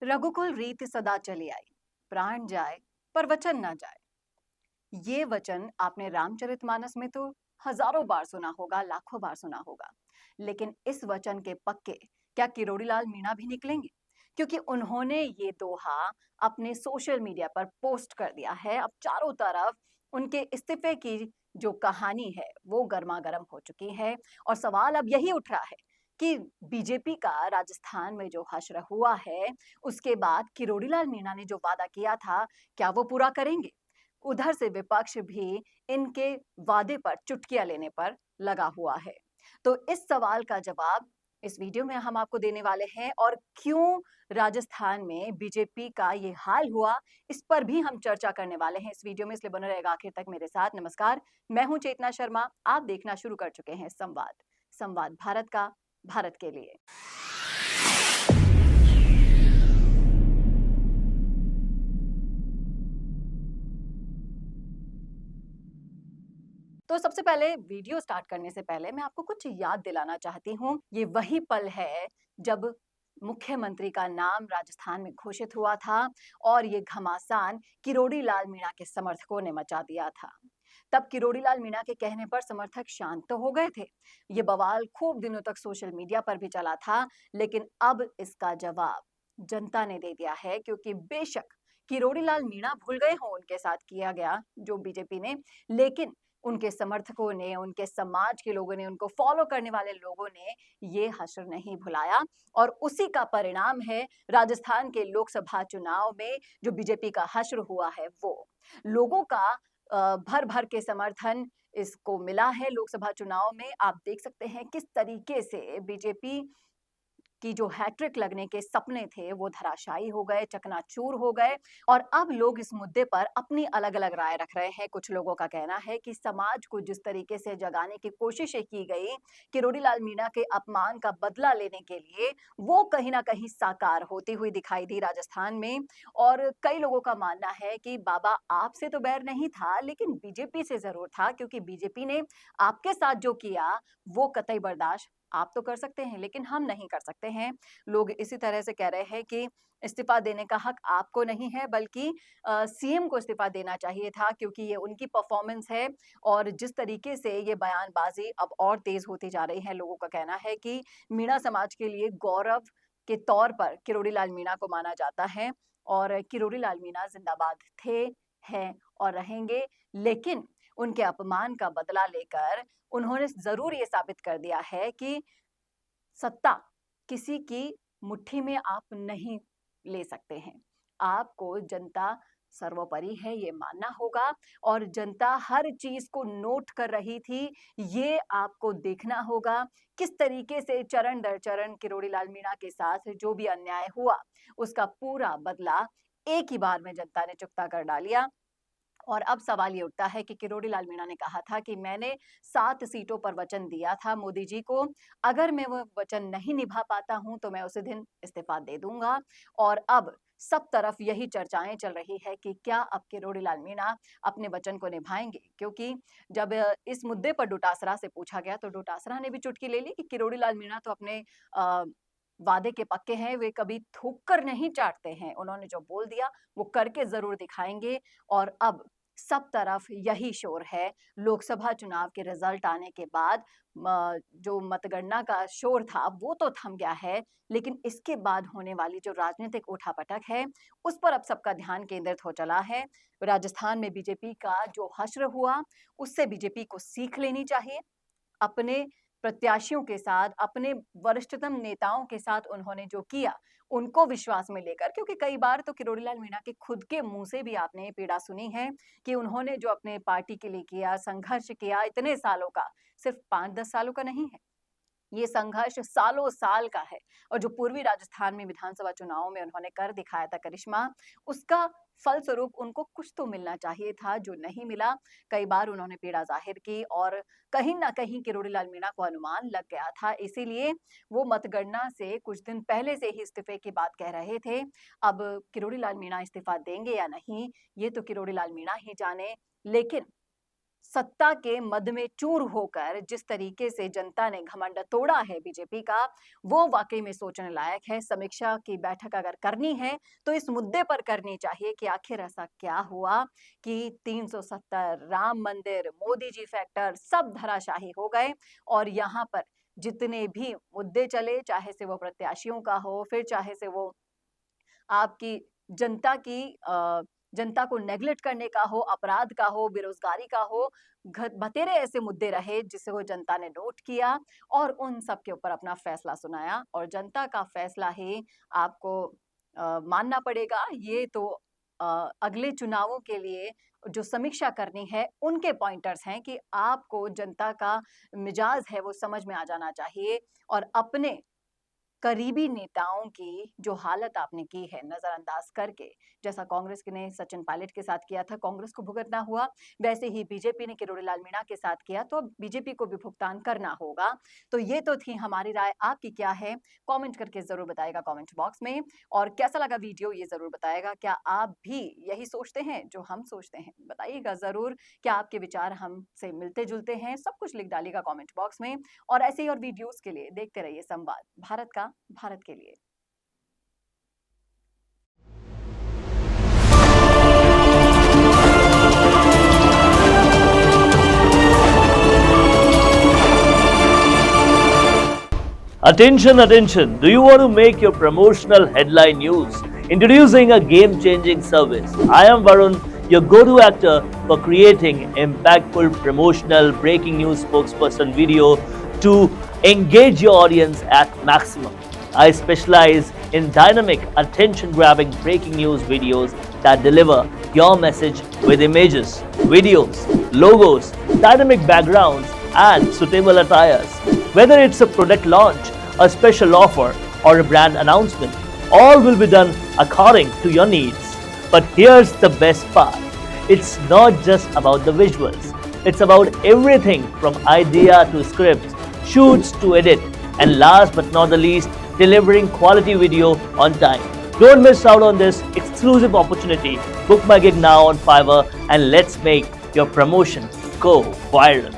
रघुकुल रीत सदा चली आई, प्राण जाए पर वचन ना जाए। ये वचन आपने रामचरितमानस में तो हजारों बार सुना होगा, लाखों बार सुना होगा। लेकिन इस वचन के पक्के क्या किरोड़ीलाल मीणा भी निकलेंगे? क्योंकि उन्होंने ये दोहा अपने सोशल मीडिया पर पोस्ट कर दिया है। अब चारों तरफ उनके इस्तीफे की जो कहानी है वो गर्मागर्म हो चुकी है। और सवाल अब यही उठ रहा है कि बीजेपी का राजस्थान में जो हश्र हुआ है, उसके बाद किरोड़ीलाल मीणा ने जो वादा किया था, क्या वो पूरा करेंगे? उधर से विपक्ष भी इनके वादे पर चुटकियां लेने पर लगा हुआ है। तो इस सवाल का जवाब इस वीडियो में हम आपको देने वाले हैं। और क्यों राजस्थान में बीजेपी का ये हाल हुआ, इस पर भी हम चर्चा करने वाले हैं इस वीडियो में, इसलिए बने रहेगा आखिर तक मेरे साथ। नमस्कार, मैं हूं चेतना शर्मा। आप देखना शुरू कर चुके हैं संवाद। संवाद भारत का, भारत के लिए। तो सबसे पहले वीडियो स्टार्ट करने से पहले मैं आपको कुछ याद दिलाना चाहती हूँ। ये वही पल है जब मुख्यमंत्री का नाम राजस्थान में घोषित हुआ था और ये घमासान किरोड़ीलाल मीणा के समर्थकों ने मचा दिया था। तब किरोड़ीलाल मीणा के कहने पर समर्थक शांत तो हो गए थे। ये बवाल खूब दिनों तक सोशल मीडिया पर भी चला था, लेकिन अब इसका जवाब जनता ने दे दिया है। क्योंकि बेशक किरोड़ीलाल मीणा भूल गए हों उनके साथ किया गया जो बीजेपी ने, लेकिन उनके समर्थकों ने, उनके समाज के लोगों ने, उनको फॉलो करने वाले लोगों ने ये हश्र नहीं भुलाया। और उसी का परिणाम है राजस्थान के लोकसभा चुनाव में जो बीजेपी का हश्र हुआ है वो। लोगों का भर भर के समर्थन इसको मिला है लोकसभा चुनाव में। आप देख सकते हैं किस तरीके से बीजेपी की जो हैट्रिक लगने के सपने थे वो धराशायी हो गए, चकनाचूर हो गए। और अब लोग इस मुद्दे पर अपनी अलग-अलग राय रख रहे हैं। कुछ लोगों का कहना है कि समाज को जिस तरीके से जगाने की कोशिशें की गई किरोड़ीलाल मीणा के अपमान का बदला लेने के लिए, वो कहीं न कहीं साकार होती हुई दिखाई दी राजस्थान में। और कई लोगों का मानना है कि बाबा आपसे तो बैर नहीं था, लेकिन बीजेपी से ज़रूर था, क्योंकि बीजेपी ने आपके साथ जो किया वो कतई बर्दाश्त आप तो कर सकते हैं, लेकिन हम नहीं कर सकते हैं। लोग इसी तरह से कह रहे हैं कि इस्तीफा देने का हक आपको नहीं है, बल्कि सीएम को इस्तीफा देना चाहिए था, क्योंकि ये उनकी परफॉर्मेंस है। और जिस तरीके से ये बयानबाजी अब और तेज होती जा रही है, लोगों का कहना है कि मीणा समाज के लिए गौरव के तौर पर किरोड़ीलाल मीणा को माना जाता है। और किरोड़ीलाल मीणा जिंदाबाद थे, हैं और रहेंगे। लेकिन उनके अपमान का बदला लेकर उन्होंने ज़रूर ये साबित कर दिया है कि सत्ता किसी की मुट्ठी में आप नहीं ले सकते हैं। आपको जनता सर्वोपरि है ये मानना होगा। और जनता हर चीज़ को नोट कर रही थी, ये आपको देखना होगा। किस तरीके से चरण दर चरण किरोड़ीलाल मीणा के साथ जो भी अन्याय हुआ, उसका पूरा बदला एक ही बार में जनता ने चुकता कर डालिया। और अब सवाल ये उठता है कि किरोड़ीलाल मीणा ने कहा था कि मैंने 7 सीटों पर वचन दिया था मोदी जी को, अगर मैं वो वचन नहीं निभा पाता हूं तो मैं उसी दिन इस्तीफा दे दूंगा। और अब सब तरफ यही चर्चाएं चल रही है कि क्या अब किरोड़ीलाल मीणा अपने वचन को निभाएंगे। क्योंकि जब इस मुद्दे पर डोटासरा से पूछा गया तो डोटासरा ने भी चुटकी ले ली कि किरोड़ीलाल मीणा तो अपने अ, वादे के पक्के हैं, वे कभी थूक कर नहीं चाटते हैं। उन्होंने जो बोल दिया वो करके जरूर दिखाएंगे। और अब सब तरफ यही शोर है। लोकसभा चुनाव के रिजल्ट आने के बाद जो मतगणना का शोर था वो तो थम गया है, लेकिन इसके बाद होने वाली जो राजनीतिक उठापटक है उस पर अब सबका ध्यान केंद्रित हो चला है। राजस्थान में बीजेपी का जो हश्र हुआ, उससे बीजेपी को सीख लेनी चाहिए। अपने प्रत्याशियों के साथ, अपने वरिष्ठतम नेताओं के साथ उन्होंने जो किया, उनको विश्वास में लेकर, क्योंकि कई बार तो किरोड़ीलाल मीणा के खुद के मुँह से भी आपने ये पीड़ा सुनी है कि उन्होंने जो अपने पार्टी के लिए किया, संघर्ष किया इतने सालों का, सिर्फ 5-10 सालों का नहीं है। ये संघर्ष सालों साल का है। और जो पूर्वी राजस्थान में विधानसभा चुनावों में उन्होंने कर दिखाया था करिश्मा, उसका फलस्वरूप उनको कुछ तो मिलना चाहिए था जो नहीं मिला। कई बार उन्होंने पीड़ा जाहिर की और कहीं न कहीं किरोड़ीलाल मीणा को अनुमान लग गया था, इसीलिए वो मतगणना से कुछ दिन पहले से ही इस्तीफे की बात कह रहे थे। अब किरोड़ीलाल मीणा इस्तीफा देंगे या नहीं, ये तो किरोड़ीलाल मीणा ही जाने। लेकिन सत्ता के मद में चूर होकर जिस तरीके से जनता ने घमंड तोड़ा है बीजेपी का, वो वाकई में सोचने लायक है। समीक्षा की बैठक अगर करनी है तो इस मुद्दे पर करनी चाहिए कि आखिर ऐसा क्या हुआ कि 370, राम मंदिर, मोदी जी फैक्टर सब धराशाही हो गए। और यहाँ पर जितने भी मुद्दे चले, चाहे से वो प्रत्याशियों का हो, फिर चाहे से वो आपकी जनता की जनता को नेग्लेक्ट करने का हो, अपराध का हो, बेरोजगारी का हो, बतेरे ऐसे मुद्दे रहे जिसे वो जनता ने नोट किया और उन सब के ऊपर अपना फैसला सुनाया। और जनता का फैसला ही आपको मानना पड़ेगा। ये तो अगले चुनावों के लिए जो समीक्षा करनी है उनके पॉइंटर्स हैं कि आपको जनता का मिजाज है वो समझ में आ जाना चाहिए और अपने करीबी नेताओं की जो हालत आपने की है नजरअंदाज करके, जैसा कांग्रेस ने सचिन पायलट के साथ किया था, कांग्रेस को भुगतना हुआ, वैसे ही बीजेपी ने किरोड़ीलाल मीणा के साथ किया, तो अब बीजेपी को भी भुगतान करना होगा। तो ये तो थी हमारी राय, आपकी क्या है कमेंट करके जरूर बताइएगा कमेंट बॉक्स में। और कैसा लगा वीडियो ये जरूर बताइएगा। क्या आप भी यही सोचते हैं जो हम सोचते हैं? बताइएगा जरूर। क्या आपके विचार हमसे मिलते जुलते हैं? सब कुछ लिख डालिएगा कमेंट बॉक्स में। और ऐसे ही और वीडियोस के लिए देखते रहिए संवाद भारत का, भारत के लिए। Attention, attention. Do you want to make your promotional headline news? Introducing a game-changing service. I am Varun, your go-to actor for creating impactful promotional breaking news spokesperson video to engage your audience at maximum. I specialize in dynamic, attention-grabbing breaking news videos that deliver your message with images, videos, logos, dynamic backgrounds, and suitable attires. Whether it's a product launch, a special offer, or a brand announcement, all will be done according to your needs. But here's the best part. It's not just about the visuals. It's about everything from idea to scripts, shoots to edit, and last but not the least, delivering quality video on time. Don't miss out on this exclusive opportunity. Book my gig now on Fiverr and let's make your promotion go viral.